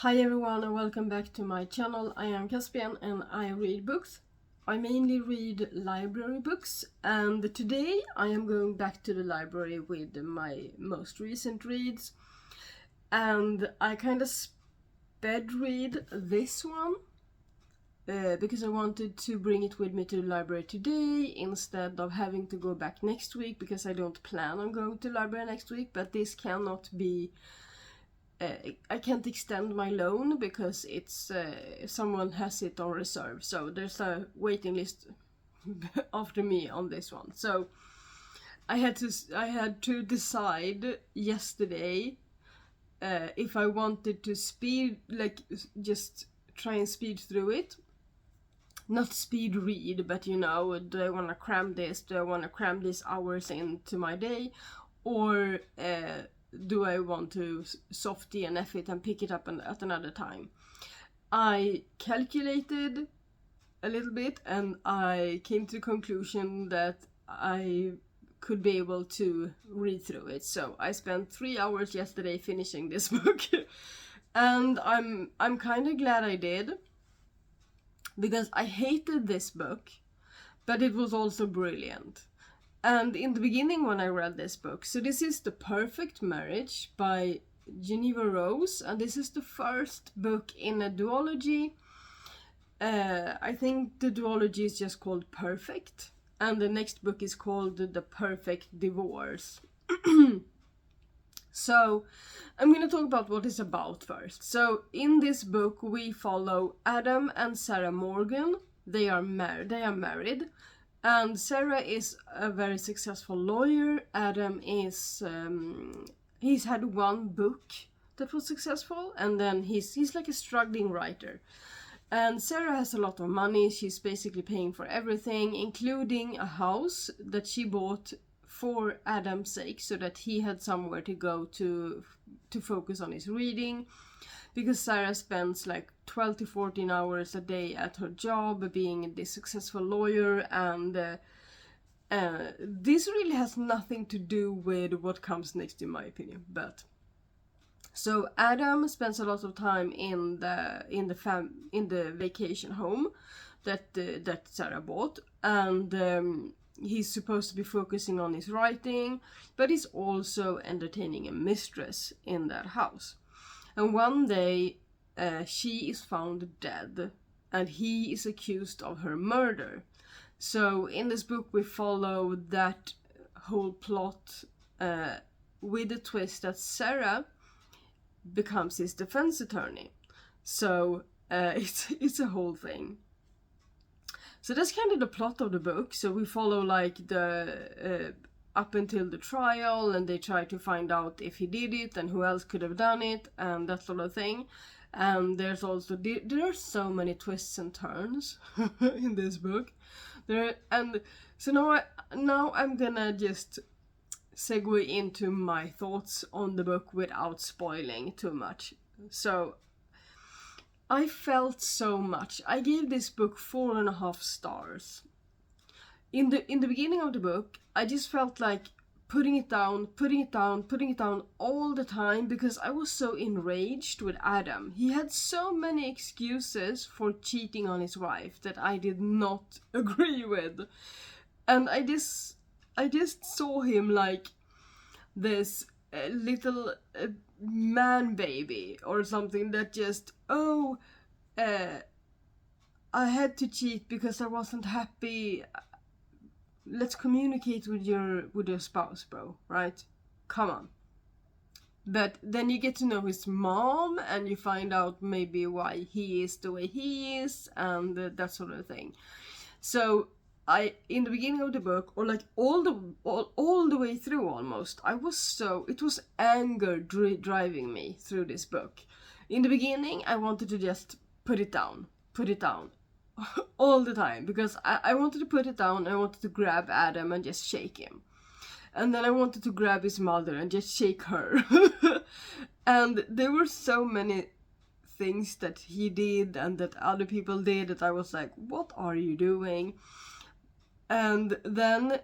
Hi everyone and welcome back to my channel. I am Caspian and I read books. I mainly read library books, and today I am going back to the library with my most recent reads, and I kind of sped read this one because I wanted to bring it with me to the library today instead of having to go back next week, because I don't plan on going to the library next week, but this cannot be I can't extend my loan because it's someone has it on reserve, so there's a waiting list after me on this one. So I had to decide yesterday if I wanted to just try and speed through it, not speed read, but do I want to cram this? Do I want to cram these hours into my day, or do I want to soft DNF it and pick it up at another time? I calculated a little bit and I came to the conclusion that I could be able to read through it. So I spent 3 hours yesterday finishing this book and I'm kind of glad I did, because I hated this book, but it was also brilliant. And in the beginning when I read this book, so this is The Perfect Marriage by Jeneva, and this is the first book in a duology. I think the duology is just called Perfect, and the next book is called The Perfect Divorce. So I'm going to talk about what it's about first. So in this book we follow Adam and Sarah Morgan. They are married. And Sarah is a very successful lawyer. Adam is, he's had one book that was successful, and then he's like a struggling writer. And Sarah has a lot of money. She's basically paying for everything, including a house that she bought for Adam's sake, so that he had somewhere to go to focus on his reading. Because Sarah spends like 12 to 14 hours a day at her job being this successful lawyer, and this really has nothing to do with what comes next in my opinion. But so Adam spends a lot of time in the vacation home that Sarah bought, and he's supposed to be focusing on his writing, but he's also entertaining a mistress in that house. And one day, she is found dead, and he is accused of her murder. So in this book we follow that whole plot with the twist that Sarah becomes his defense attorney. So it's a whole thing. So that's kind of the plot of the book. So we follow like the up until the trial, and they try to find out if he did it and who else could have done it and that sort of thing. And there's also there are so many twists and turns in this book. So now I'm gonna just segue into my thoughts on the book without spoiling too much. So I felt so much. I gave this book 4.5 stars. In the beginning of the book, I just felt like putting it down all the time, because I was so enraged with Adam. He had so many excuses for cheating on his wife that I did not agree with. And I just saw him like this little man baby or something that just, I had to cheat because I wasn't happy. Let's communicate with your spouse, bro, right? Come on. But then you get to know his mom, and you find out maybe why he is the way he is, and that sort of thing. So in the beginning of the book, or like all the way through almost, it was anger driving me through this book. In the beginning, I wanted to just put it down all the time, because I wanted to put it down. I wanted to grab Adam and just shake him, and then I wanted to grab his mother and just shake her. And there were so many things that he did and that other people did that I was like, what are you doing? And then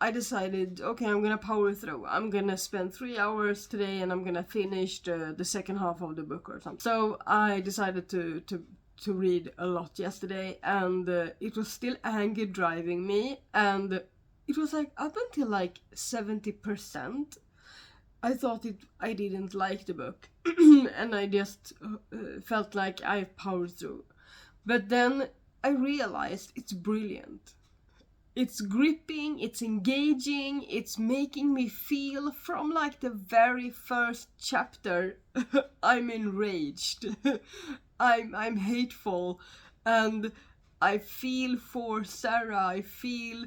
I decided, okay, I'm gonna power through. I'm gonna spend 3 hours today and I'm gonna finish the second half of the book or something. So I decided to read a lot yesterday, and it was still anger driving me, and it was like up until like 70%. I thought I didn't like the book, and I just felt like I powered through. But then I realized it's brilliant. It's gripping, it's engaging, it's making me feel from like the very first chapter. I'm enraged. I'm hateful, and I feel for Sarah. I feel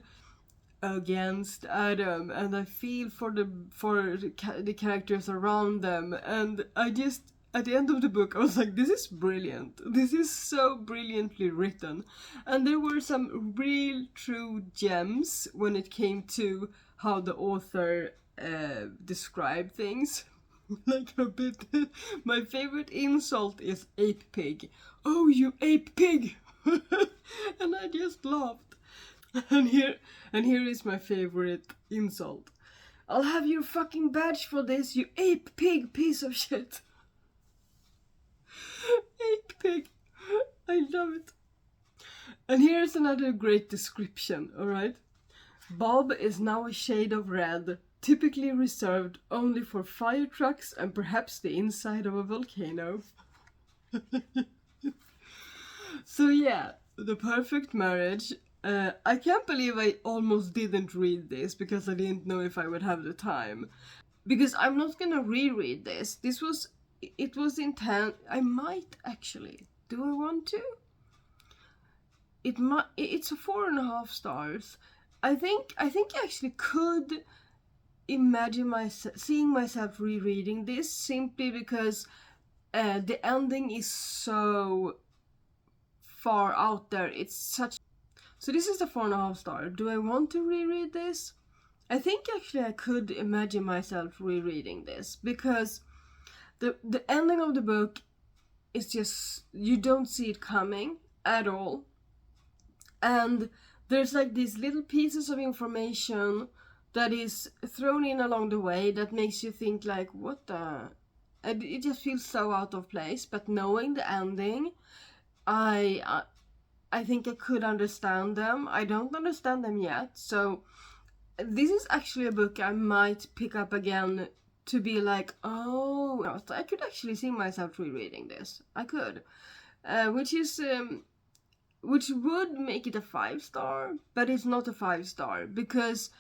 against Adam, and I feel for the characters around them, and I just, at the end of the book I was like, this is brilliant. This is so brilliantly written, and there were some real true gems when it came to how the author described things. Like a bit. My favorite insult is ape pig. Oh, you ape pig! And I just laughed. And here is my favorite insult. I'll have your fucking badge for this, you ape pig piece of shit. Ape pig. I love it. And here's another great description, alright? Bob is now a shade of red, typically reserved only for fire trucks and perhaps the inside of a volcano. So yeah, The Perfect Marriage. I can't believe I almost didn't read this because I didn't know if I would have the time. Because I'm not gonna reread this. It was intense. I might actually. Do I want to? It's a 4.5 stars. I think I actually could imagine seeing myself rereading this, simply because the ending is so far out there. It's such. So this is the 4.5 star. Do I want to reread this? I think actually I could imagine myself rereading this, because the ending of the book is just, you don't see it coming at all. And there's like these little pieces of information that is thrown in along the way that makes you think like, what the... And it just feels so out of place. But knowing the ending, I think I could understand them. I don't understand them yet. So this is actually a book I might pick up again to be like, oh, I could actually see myself rereading this. I could. Which would make it a 5 star, but it's not a 5 star because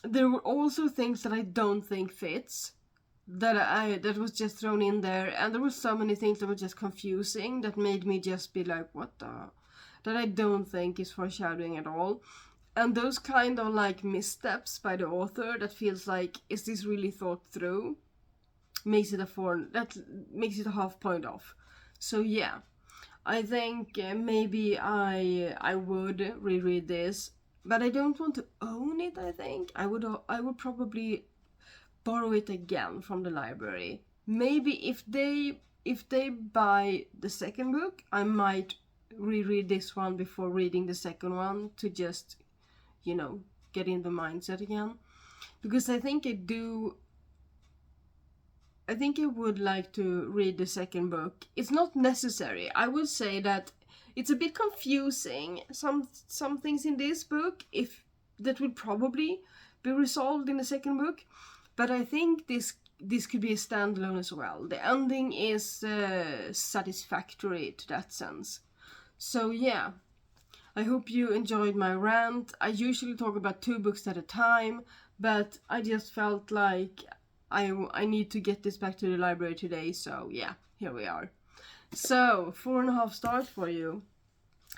there were also things that I don't think fits, that was just thrown in there, and there were so many things that were just confusing that made me just be like, what the, that I don't think is foreshadowing at all. And those kind of like missteps by the author that feels like, is this really thought through, makes it a half point off. So yeah, I think maybe I would reread this, but I don't want to own it. I think I would probably borrow it again from the library. Maybe if they buy the second book, I might reread this one before reading the second one to just, get in the mindset again. Because I think I would like to read the second book. It's not necessary. I would say that it's a bit confusing, some things in this book, that would probably be resolved in the second book. But I think this could be a standalone as well. The ending is satisfactory to that sense. So yeah, I hope you enjoyed my rant. I usually talk about 2 books at a time, but I just felt like I need to get this back to the library today, so yeah, here we are. So, 4.5 stars for you.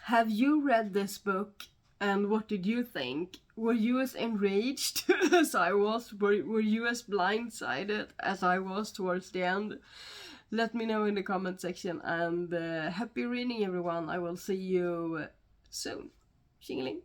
Have you read this book, and what did you think? Were you as enraged as I was? Were you as blindsided as I was towards the end? Let me know in the comment section, and happy reading everyone. I will see you soon. Xingling.